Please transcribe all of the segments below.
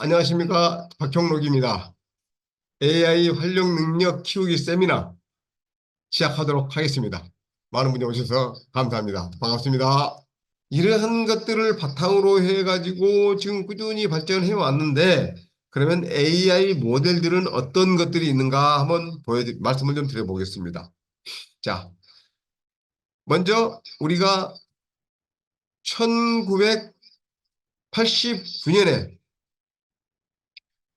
안녕하십니까. 박형록입니다. AI 활용 능력 키우기 세미나 시작하도록 하겠습니다. 많은 분이 오셔서 감사합니다. 반갑습니다. 이러한 것들을 바탕으로 해가지고 지금 꾸준히 발전해 왔는데, 그러면 AI 모델들은 어떤 것들이 있는가 한번 말씀을 좀 드려보겠습니다. 자, 먼저 우리가 1989년에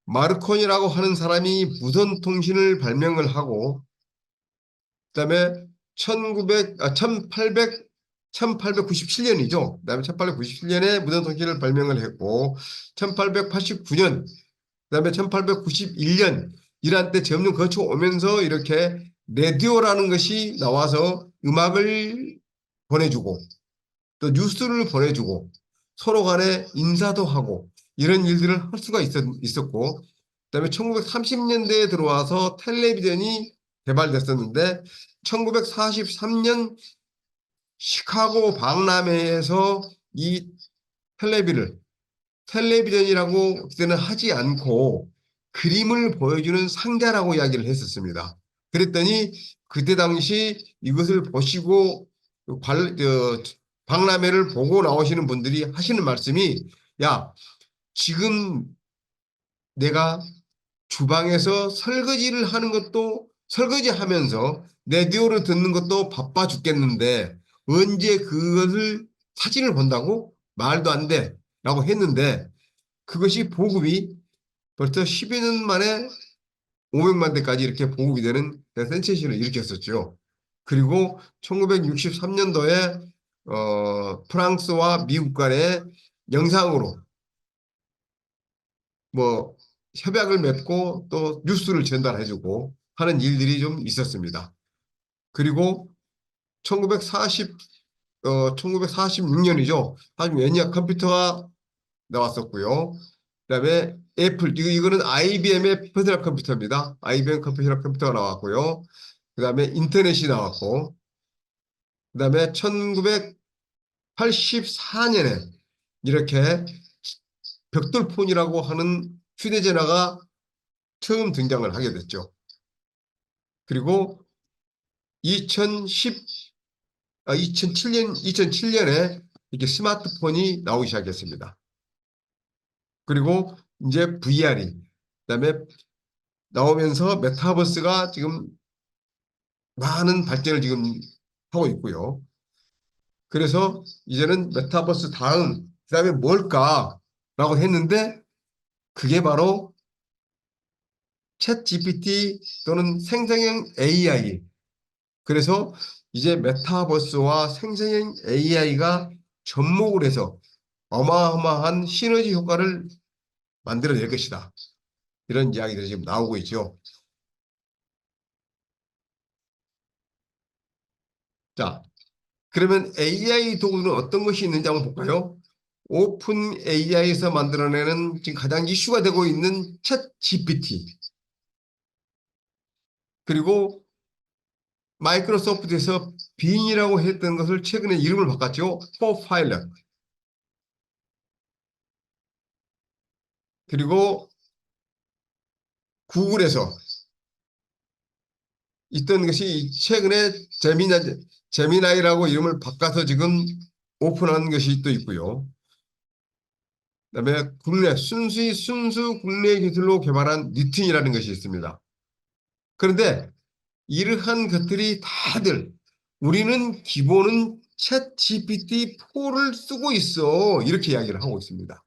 마르코니라고 하는 사람이 무선 통신을 발명을 하고, 그다음에 1897년이죠. 그다음에 1897년에 무선통신을 발명을 했고, 1889년, 그다음에 1891년 이러한 때 점점 거쳐 오면서 이렇게 라디오라는 것이 나와서 음악을 보내주고 또 뉴스를 보내주고 서로 간에 인사도 하고 이런 일들을 할 수가 있었고, 그다음에 1930년대에 들어와서 텔레비전이 개발됐었는데 1943년 시카고 박람회에서 이 텔레비전이라고 그때는 하지 않고 그림을 보여주는 상자라고 이야기를 했었습니다. 그랬더니 그때 당시 이것을 보시고 박람회를 보고 나오시는 분들이 하시는 말씀이, 야, 지금 내가 주방에서 설거지를 하는 것도 설거지하면서 라디오를 듣는 것도 바빠 죽겠는데 언제 그것을 사진을 본다고? 말도 안 돼. 라고 했는데 그것이 보급이 벌써 12년 만에 500만 대까지 이렇게 보급이 되는 센세이션을 일으켰었죠. 그리고 1963년도에 프랑스와 미국 간에 영상으로 뭐 협약을 맺고 또 뉴스를 전달해주고 하는 일들이 좀 있었습니다. 그리고 1946년이죠. 아주 매니아 컴퓨터가 나왔었고요. 그다음에 애플, 이거는 IBM의 퍼스널 컴퓨터입니다. IBM 퍼스널 컴퓨터가 나왔고요. 그다음에 인터넷이 나왔고, 그다음에 1984년에 이렇게 벽돌폰이라고 하는 휴대전화가 처음 등장을 하게 됐죠. 그리고 2007년에 이렇게 스마트폰이 나오기 시작했습니다. 그리고 이제 VR이, 그다음에 나오면서 메타버스가 지금 많은 발전을 지금 하고 있고요. 그래서 이제는 메타버스 다음, 그다음에 뭘까라고 했는데 그게 바로 챗 GPT 또는 생성형 AI. 그래서 이제 메타버스와 생성형 AI가 접목을 해서 어마어마한 시너지 효과를 만들어낼 것이다. 이런 이야기들이 지금 나오고 있죠. 자, 그러면 AI 도구는 어떤 것이 있는지 한번 볼까요? 오픈 AI에서 만들어내는 지금 가장 이슈가 되고 있는 챗 GPT. 그리고 마이크로소프트에서 빙이라고 했던 것을 최근에 이름을 바꿨죠. 코파일럿. 그리고 구글에서 있던 것이 최근에 제미나이라고 이름을 바꿔서 지금 오픈한 것이 또 있고요. 그다음에 순수 국내 기술로 개발한 니틴이라는 것이 있습니다. 그런데 이러한 것들이 다들 우리는 기본은 챗 GPT-4를 쓰고 있어. 이렇게 이야기를 하고 있습니다.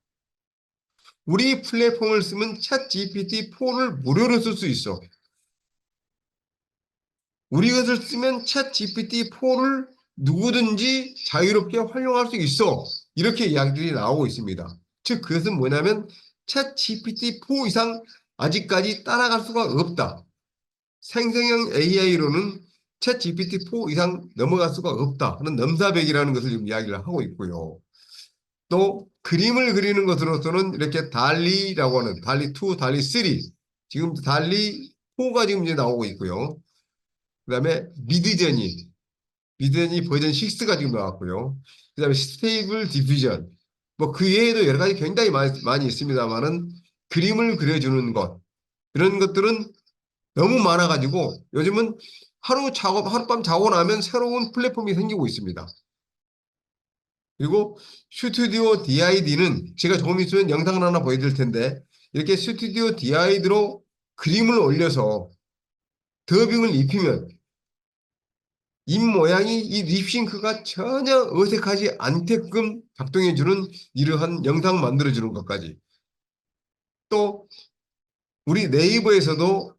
우리 플랫폼을 쓰면 챗 GPT-4를 무료로 쓸 수 있어. 우리 것을 쓰면 챗 GPT-4를 누구든지 자유롭게 활용할 수 있어. 이렇게 이야기들이 나오고 있습니다. 즉 그것은 뭐냐면 챗 GPT-4 이상 아직까지 따라갈 수가 없다. 생성형 AI로는 챗 GPT-4 이상 넘어갈 수가 없다 하는 넘사벽이라는 것을 지금 이야기를 하고 있고요. 또 그림을 그리는 것으로서는 이렇게 달리라고 하는 달리2, 달리3, 지금 달리4가 지금 이제 나오고 있고요. 그다음에 미드저니 버전 6가 지금 나왔고요. 그다음에 스테이블 디퓨전, 뭐 그 외에도 여러 가지 굉장히 많이 있습니다만은 그림을 그려주는 것, 이런 것들은 너무 많아가지고 요즘은 하룻밤 자고 나면 새로운 플랫폼이 생기고 있습니다. 그리고 스튜디오 DID는 제가 조금 있으면 영상을 하나 보여드릴 텐데 이렇게 스튜디오 DID로 그림을 올려서 더빙을 입히면 입 모양이 이 립싱크가 전혀 어색하지 않게끔 작동해주는 이러한 영상 만들어주는 것까지. 또 우리 네이버에서도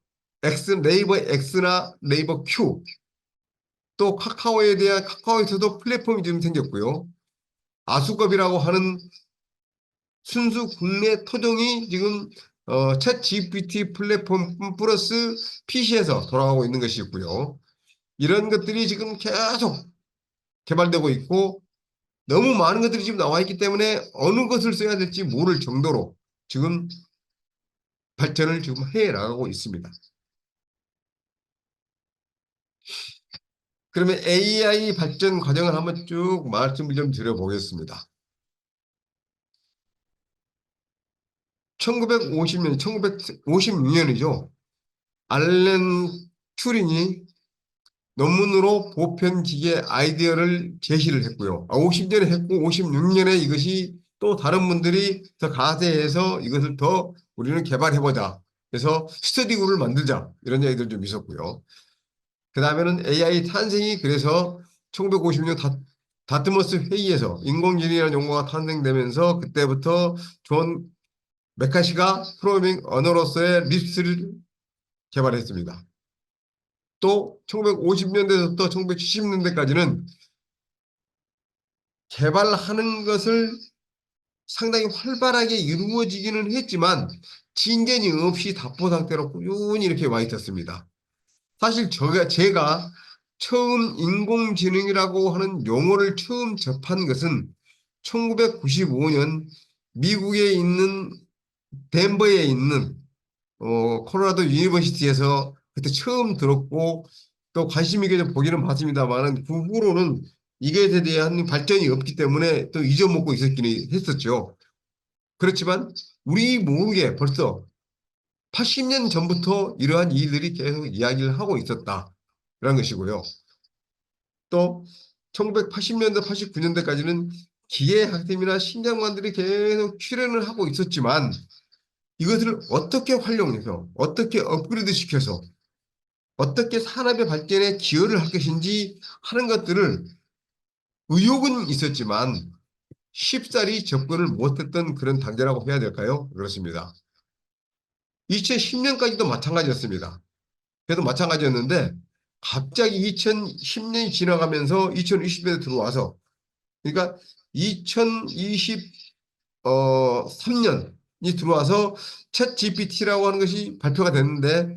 네이버 X나 네이버 Q, 또 카카오에 대한 카카오에서도 플랫폼이 좀 생겼고요. 아수겁이라고 하는 순수 국내 토종이 지금 챗 GPT 플랫폼 플러스 PC에서 돌아가고 있는 것이 있고요. 이런 것들이 지금 계속 개발되고 있고 너무 많은 것들이 지금 나와 있기 때문에 어느 것을 써야 될지 모를 정도로 지금 발전을 지금 해 나가고 있습니다. 그러면 AI 발전 과정을 한번 쭉 말씀을 좀 드려보겠습니다. 1950년, 1956년이죠. 알렌 튜링이 논문으로 보편기계 아이디어를 제시를 했고요. 50년에 했고 56년에 이것이 또 다른 분들이 더 가세해서 이것을 더 우리는 개발해보자. 그래서 스터디그룹을 만들자. 이런 얘기들 좀 있었고요. 그 다음에는 AI 탄생이 그래서 1950년 다트머스 회의에서 인공지능이라는 용어가 탄생되면서 그때부터 존 메카시가 프로그래밍 언어로서의 립스를 개발했습니다. 또 1950년대부터 1970년대까지는 개발하는 것을 상당히 활발하게 이루어지기는 했지만 진전이 없이 답보 상태로 꾸준히 이렇게 와 있었습니다. 사실 제가 처음 인공지능이라고 하는 용어를 처음 접한 것은 1995년 미국에 있는 덴버에 있는 콜로라도 유니버시티에서 그때 처음 들었고 또 관심 있게 좀 보기는 봤습니다만은 그 후로는 이것에 대한 발전이 없기 때문에 또 잊어먹고 있었기는 했었죠. 그렇지만 우리 모르게 벌써 80년 전부터 이러한 일들이 계속 이야기를 하고 있었다라는 것이고요. 또 1980년대, 89년대까지는 기계학습이나 심장관들이 계속 출현을 하고 있었지만 이것을 어떻게 활용해서 어떻게 업그레이드 시켜서 어떻게 산업의 발전에 기여를 할 것인지 하는 것들을 의욕은 있었지만 쉽사리 접근을 못했던 그런 단계라고 해야 될까요? 그렇습니다. 2010년까지도 마찬가지였습니다. 그래도 마찬가지였는데 갑자기 2010년이 지나가면서 2020년에 들어와서 그러니까 2023년이 들어와서 챗 GPT라고 하는 것이 발표가 됐는데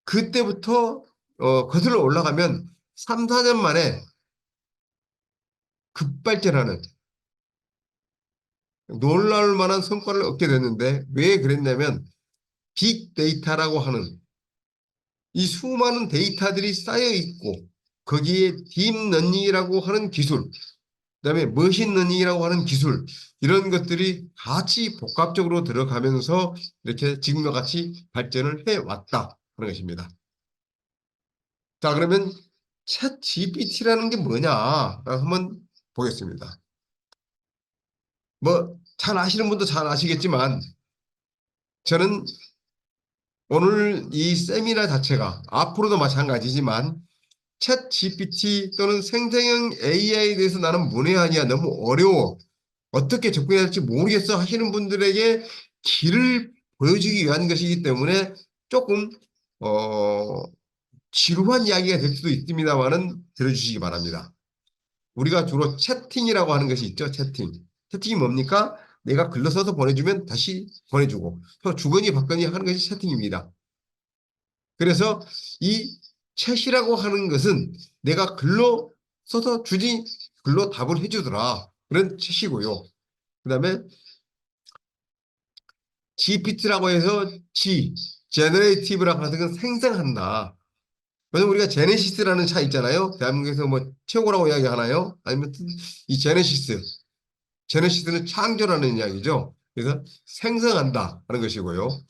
그때부터 거슬러 올라가면 3, 4년 만에 급발전하는 놀라울 만한 성과를 얻게 됐는데 왜 그랬냐면 빅데이터라고 하는 이 수많은 데이터들이 쌓여 있고 거기에 딥러닝이라고 하는 기술, 그다음에 머신러닝이라고 하는 기술 이런 것들이 같이 복합적으로 들어가면서 이렇게 지금과 같이 발전을 해왔다 하는 것입니다. 자, 그러면 챗 GPT라는 게 뭐냐 한번 보겠습니다. 뭐 잘 아시는 분도 잘 아시겠지만 저는 오늘 이 세미나 자체가 앞으로도 마찬가지지만 챗 GPT 또는 생성형 AI에 대해서 나는 문외한이야. 너무 어려워. 어떻게 접근해야 할지 모르겠어 하시는 분들에게 길을 보여주기 위한 것이기 때문에 조금 지루한 이야기가 될 수도 있습니다만은 들어주시기 바랍니다. 우리가 주로 채팅이라고 하는 것이 있죠. 채팅. 채팅이 뭡니까? 내가 글로 써서 보내주면 다시 보내주고 주거니 받거니 하는 것이 채팅입니다. 그래서 이 챗이라고 하는 것은 내가 글로 써서 주지 글로 답을 해주더라. 그런 챗이고요. 그 다음에 GPT라고 해서 제너레이티브라고 하는 건 생성한다. 그래서 우리가 제네시스라는 차 있잖아요. 대한민국에서 뭐 최고라고 이야기하나요? 아니면 이 제네시스는 창조라는 이야기죠. 그래서 생성한다 하는 것이고요.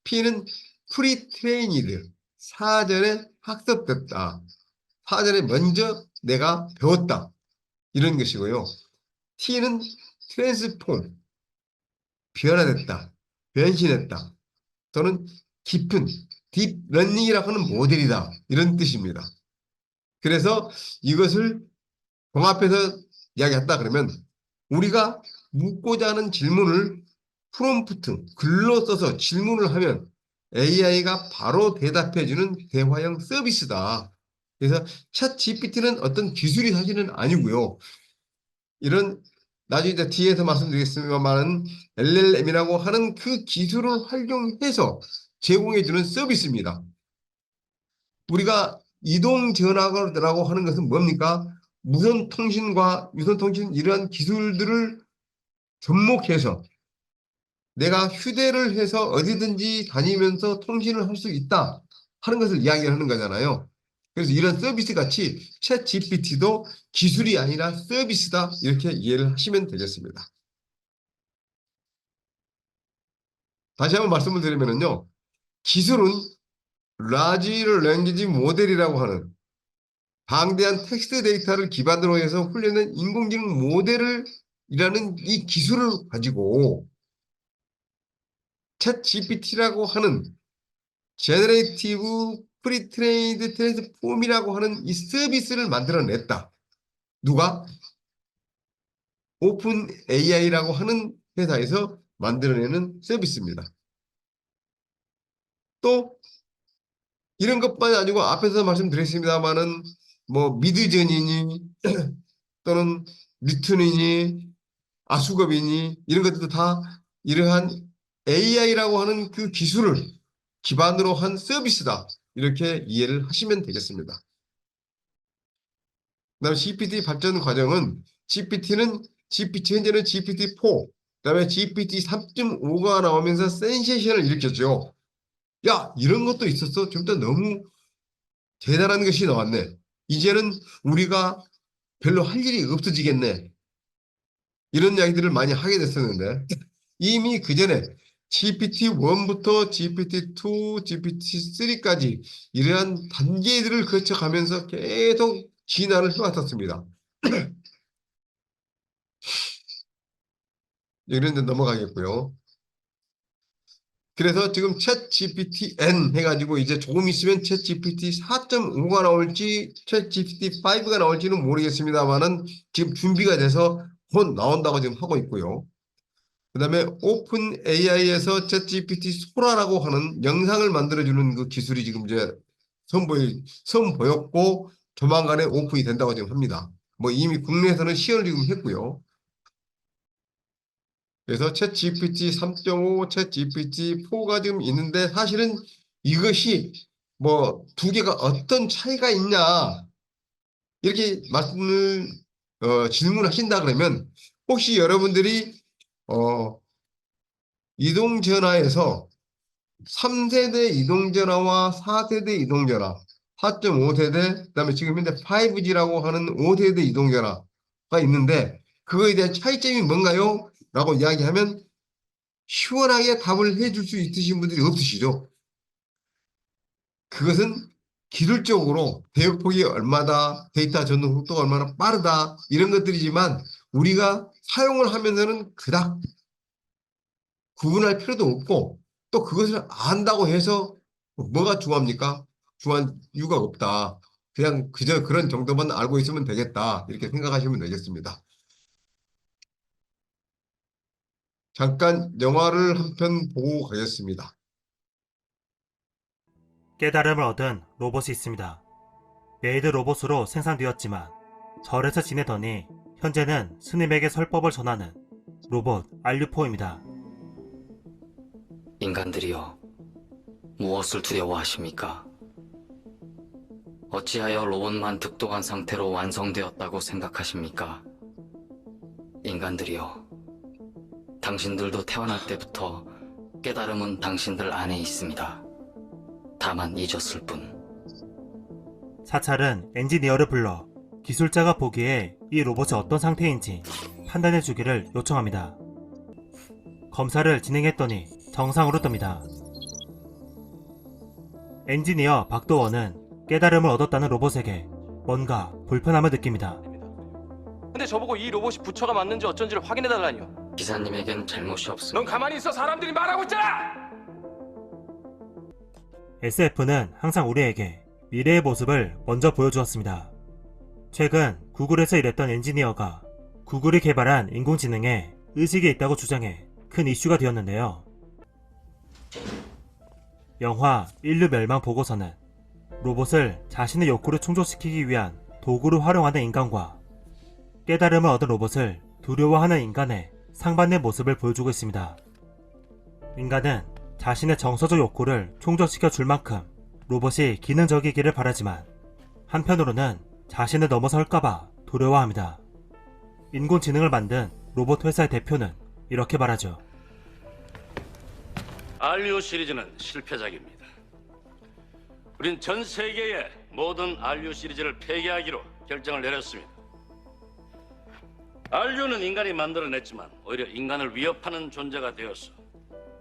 P는 프리트레이니드, 사전에 학습됐다. 사전에 먼저 내가 배웠다. 이런 것이고요. T는 트랜스폼, 변화됐다. 변신했다. 또는 깊은, 딥러닝이라고 하는 모델이다. 이런 뜻입니다. 그래서 이것을 종합해서 이야기했다 그러면 우리가 묻고자 하는 질문을 프롬프트, 글로 써서 질문을 하면 AI가 바로 대답해주는 대화형 서비스다. 그래서 챗 GPT는 어떤 기술이 사실은 아니고요. 이런 나중에 이제 뒤에서 말씀드리겠습니다만은 LLM이라고 하는 그 기술을 활용해서 제공해주는 서비스입니다. 우리가 이동전화라고 하는 것은 뭡니까? 무선통신과 유선통신 이러한 기술들을 접목해서 내가 휴대를 해서 어디든지 다니면서 통신을 할 수 있다 하는 것을 이야기하는 거잖아요. 그래서 이런 서비스 같이 챗 GPT도 기술이 아니라 서비스다 이렇게 이해를 하시면 되겠습니다. 다시 한번 말씀을 드리면요. 기술은 라지 랭귀지 모델이라고 하는 방대한 텍스트 데이터를 기반으로 해서 훈련된 인공지능 모델을 이라는 이 기술을 가지고 챗 GPT라고 하는 제너레이티브 프리트레이드 트랜스폼이라고 하는 이 서비스를 만들어냈다. 누가? 오픈 AI라고 하는 회사에서 만들어내는 서비스입니다. 또 이런 것만이 아니고 앞에서 말씀드렸습니다만은 뭐 미드저니니 또는 리트니니 아수겁이니 이런 것들도 다 이러한 AI라고 하는 그 기술을 기반으로 한 서비스다. 이렇게 이해를 하시면 되겠습니다. 그다음에 GPT 발전 과정은 현재는 GPT-4, 그다음에 GPT 3.5가 나오면서 센세이션을 일으켰죠. 야, 이런 것도 있었어? 좀 더 너무 대단한 것이 나왔네. 이제는 우리가 별로 할 일이 없어지겠네. 이런 이야기들을 많이 하게 됐었는데 이미 그 전에 GPT-1부터 GPT-2, GPT-3까지 이러한 단계들을 거쳐가면서 계속 진화를 해왔었습니다. 이런 데 넘어가겠고요. 그래서 지금 챗 GPT-N 해가지고 이제 조금 있으면 챗 GPT 4.5가 나올지 챗 GPT 5가 나올지는 모르겠습니다만은 지금 준비가 돼서 곧 나온다고 지금 하고 있고요. 그 다음에 오픈 AI에서 챗 GPT 소라라고 하는 영상을 만들어주는 그 기술이 지금 이제 선보였고 조만간에 오픈이 된다고 지금 합니다. 뭐 이미 국내에서는 시연을 지금 했고요. 그래서 챗 GPT 3.5, 챗 GPT 4가 지금 있는데 사실은 이것이 뭐 두 개가 어떤 차이가 있냐 이렇게 말씀을 질문하신다 그러면 혹시 여러분들이 이동전화에서 3세대 이동전화와 4세대 이동전화, 4.5세대, 그다음에 지금 현재 5G라고 하는 5세대 이동전화가 있는데 그거에 대한 차이점이 뭔가요? 라고 이야기하면 시원하게 답을 해줄 수 있으신 분들이 없으시죠. 그것은 기술적으로 대역폭이 얼마다, 데이터 전송 속도가 얼마나 빠르다 이런 것들이지만 우리가 사용을 하면서는 그닥 구분할 필요도 없고 또 그것을 안다고 해서 뭐가 중요합니까? 중요한 이유가 없다. 그냥 그저 그런 정도만 알고 있으면 되겠다. 이렇게 생각하시면 되겠습니다. 잠깐 영화를 한 편 보고 가겠습니다. 깨달음을 얻은 로봇이 있습니다. 메이드 로봇으로 생산되었지만 절에서 지내더니 현재는 스님에게 설법을 전하는 로봇 알류포입니다. 인간들이여, 무엇을 두려워하십니까? 어찌하여 로봇만 득도한 상태로 완성되었다고 생각하십니까? 인간들이여, 당신들도 태어날 때부터 깨달음은 당신들 안에 있습니다. 다만 잊었을 뿐. 사찰은 엔지니어를 불러 기술자가 보기에 이 로봇이 어떤 상태인지 판단해 주기를 요청합니다. 검사를 진행했더니 정상으로 뜹니다. 엔지니어 박도원은 깨달음을 얻었다는 로봇에게 뭔가 불편함을 느낍니다. 근데 저보고 이 로봇이 부처가 맞는지 어쩐지를 확인해달라니요. 기사님에겐 잘못이 넌 없습니다. 가만히 있어. 사람들이 말하고 있잖아. SF는 항상 우리에게 미래의 모습을 먼저 보여주었습니다. 최근 구글에서 일했던 엔지니어가 구글이 개발한 인공지능에 의식이 있다고 주장해 큰 이슈가 되었는데요. 영화 인류 멸망 보고서는 로봇을 자신의 욕구를 충족시키기 위한 도구로 활용하는 인간과 깨달음을 얻은 로봇을 두려워하는 인간의 상반된 모습을 보여주고 있습니다. 인간은 자신의 정서적 욕구를 충족시켜 줄 만큼 로봇이 기능적이기를 바라지만 한편으로는 자신을 넘어설까봐 두려워합니다. 인공지능을 만든 로봇 회사의 대표는 이렇게 말하죠. 알리오 시리즈는 실패작입니다. 우린 전 세계의 모든 알리오 시리즈를 폐기하기로 결정을 내렸습니다. 알리오는 인간이 만들어냈지만 오히려 인간을 위협하는 존재가 되어서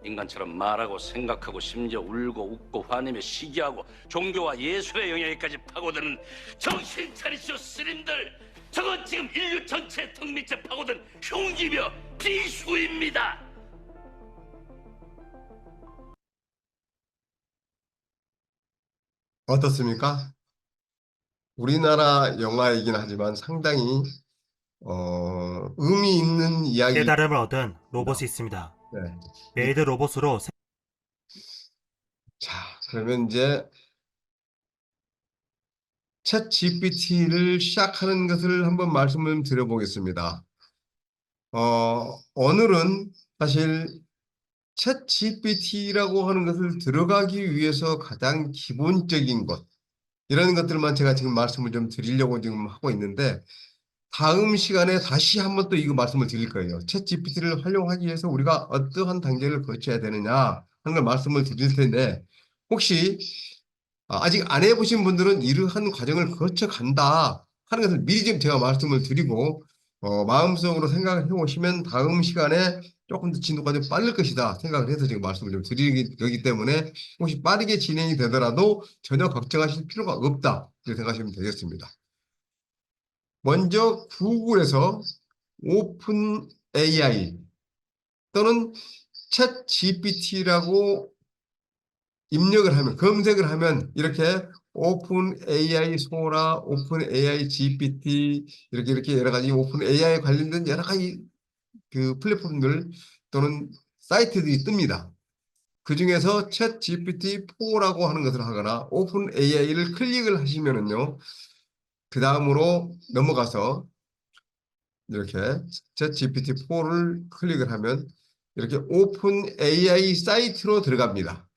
인간처럼 말하고 생각하고 심지어 울고 웃고 화내며 시기하고 종교와 예술의 영역까지 파고드는 정신 차리시오 스님들! 저건 지금 인류 전체의 턱 밑에 파고든 흉기며 비수입니다! 어떻습니까? 우리나라 영화이긴 하지만 상당히 의미 있는 이야기. 깨달음을 얻은 로봇이 있습니다. 네. 메이드 로봇으로 자, 그러면 이제 챗 GPT를 시작하는 것을 한번 말씀을 드려보겠습니다. 오늘은 사실 챗 GPT라고 하는 것을 들어가기 위해서 가장 기본적인 것, 이런 것들만 제가 지금 말씀을 좀 드리려고 지금 하고 있는데, 다음 시간에 다시 한번 또 이거 말씀을 드릴 거예요. 챗 GPT를 활용하기 위해서 우리가 어떠한 단계를 거쳐야 되느냐 하는 걸 말씀을 드릴 텐데, 혹시 아직 안 해보신 분들은 이러한 과정을 거쳐 간다 하는 것을 미리 좀 제가 말씀을 드리고, 마음속으로 생각을 해보시면 다음 시간에 조금 더 진도가 좀 빠를 것이다 생각을 해서 지금 말씀을 좀 드리기 거기 때문에 혹시 빠르게 진행이 되더라도 전혀 걱정하실 필요가 없다 이렇게 생각하시면 되겠습니다. 먼저 구글에서 오픈 AI 또는 챗 GPT라고 입력을 하면, 검색을 하면 이렇게 오픈 AI 소라, 오픈 AI GPT 이렇게 여러 가지 오픈 AI 관련된 여러 가지 그 플랫폼들 또는 사이트들이 뜹니다. 그 중에서 챗 GPT-4라고 하는 것을 하거나 오픈 AI를 클릭을 하시면은요, 그 다음으로 넘어가서 이렇게 챗 GPT-4를 클릭을 하면 이렇게 오픈 AI 사이트로 들어갑니다.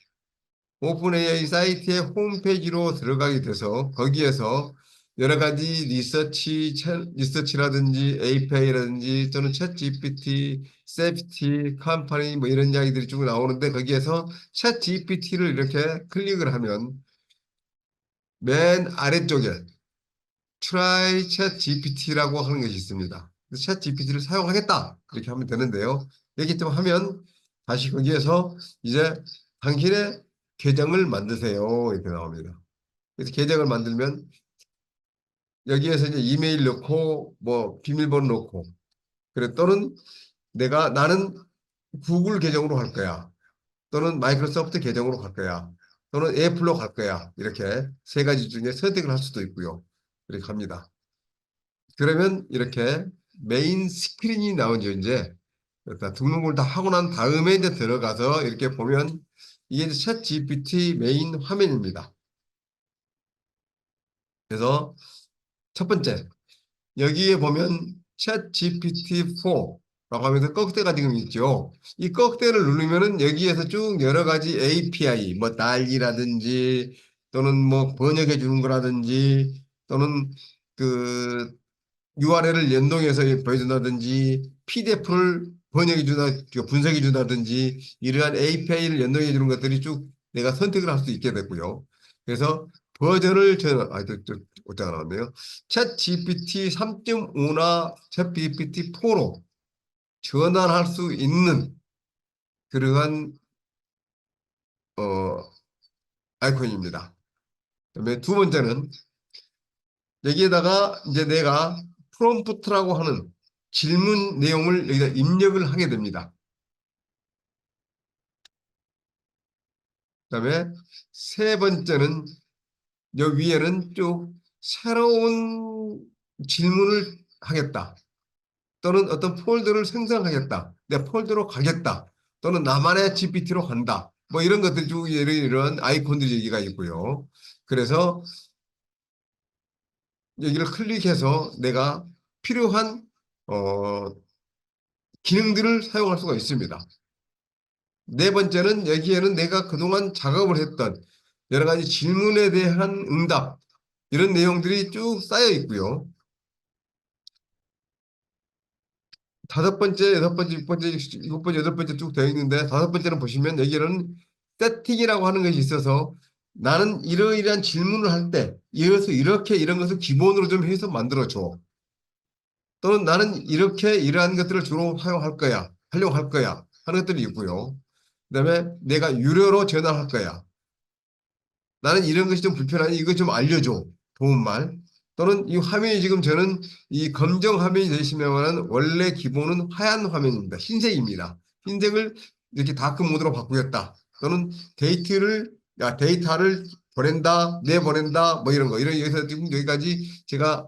오픈 AI 사이트의 홈페이지로 들어가게 돼서 거기에서 여러 가지 리서치라든지 API라든지 또는 챗 GPT, 세프티, 컴퍼니 뭐 이런 이야기들이 쭉 나오는데 거기에서 챗 GPT를 이렇게 클릭을 하면 맨 아래쪽에 Try 챗 GPT라고 하는 것이 있습니다. 챗 GPT를 사용하겠다 이렇게 하면 되는데요. 이렇게 좀 하면 다시 거기에서 이제 당신의 계정을 만드세요 이렇게 나옵니다. 그래서 계정을 만들면 여기에서 이제 이메일 넣고 뭐 비밀번호 넣고 그래 또는 나는 구글 계정으로 할 거야 또는 마이크로소프트 계정으로 갈 거야 또는 애플로 갈 거야 이렇게 세 가지 중에 선택을 할 수도 있고요. 이렇게 합니다. 그러면 이렇게 메인 스크린이 나오죠. 이제 일단 등록을 다 하고 난 다음에 이제 들어가서 이렇게 보면 이게 이제 챗 GPT 메인 화면입니다. 그래서 첫 번째 여기에 보면 챗 GPT-4라고 하면서 꺽대가 지금 있죠. 이 꺽대를 누르면은 여기에서 쭉 여러 가지 API, 뭐 달기라든지 또는 뭐 번역해 주는 거라든지 또는 그 URL을 연동해서 보여준다든지 PDF를 번역해 주다 분석해 준다든지 이러한 API를 연동해 주는 것들이 쭉 내가 선택을 할 수 있게 됐고요. 그래서 버전을 오자가 나왔네요. 챗 GPT 3.5나 챗 GPT 4로 전환할 수 있는 그러한 아이콘입니다. 그다음에 두 번째는 여기에다가 이제 내가 프롬프트라고 하는 질문 내용을 여기다 입력을 하게 됩니다. 그다음에 세 번째는 여기 위에는 쭉 새로운 질문을 하겠다. 또는 어떤 폴더를 생성하겠다. 내 폴더로 가겠다. 또는 나만의 GPT로 간다. 뭐 이런 것들 쭉 이런 아이콘들이 여기가 있고요. 그래서 여기를 클릭해서 내가 필요한 기능들을 사용할 수가 있습니다. 네 번째는 여기에는 내가 그동안 작업을 했던 여러 가지 질문에 대한 응답 이런 내용들이 쭉 쌓여 있고요. 다섯 번째, 여섯 번째, 일곱 번째, 일곱 번째, 여덟 번째 쭉 되어 있는데 다섯 번째는 보시면 여기는 세팅이라고 하는 것이 있어서 나는 이러이러한 질문을 할 때 이어서 이렇게 이런 것을 기본으로 좀 해서 만들어줘. 또는 나는 이렇게 이러한 것들을 주로 사용할 거야. 활용할 거야. 하는 것들이 있고요. 그다음에 내가 유료로 전화할 거야. 나는 이런 것이 좀 불편하니 이거 좀 알려줘. 도움말. 또는 이 화면이 지금 저는 이 검정 화면이 되시면 원래 기본은 하얀 화면입니다. 흰색입니다. 흰색을 이렇게 다크 모드로 바꾸겠다. 또는 데이터를 보낸다, 내보낸다, 뭐 이런 거. 이런 여기서 지금 여기까지 제가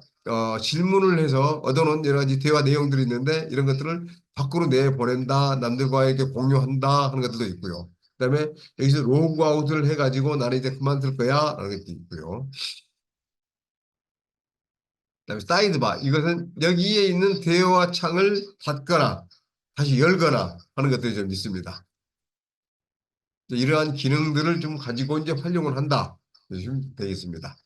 질문을 해서 얻어놓은 여러 가지 대화 내용들이 있는데 이런 것들을 밖으로 내보낸다, 남들과에게 공유한다 하는 것들도 있고요. 그다음에 여기서 로그아웃을 해가지고 나는 이제 그만둘 거야 라는 것도 있고요. 그다음에 사이드바 이것은 여기에 있는 대화 창을 닫거나 다시 열거나 하는 것들이 좀 있습니다. 이러한 기능들을 좀 가지고 이제 활용을 한다. 좀 되겠습니다.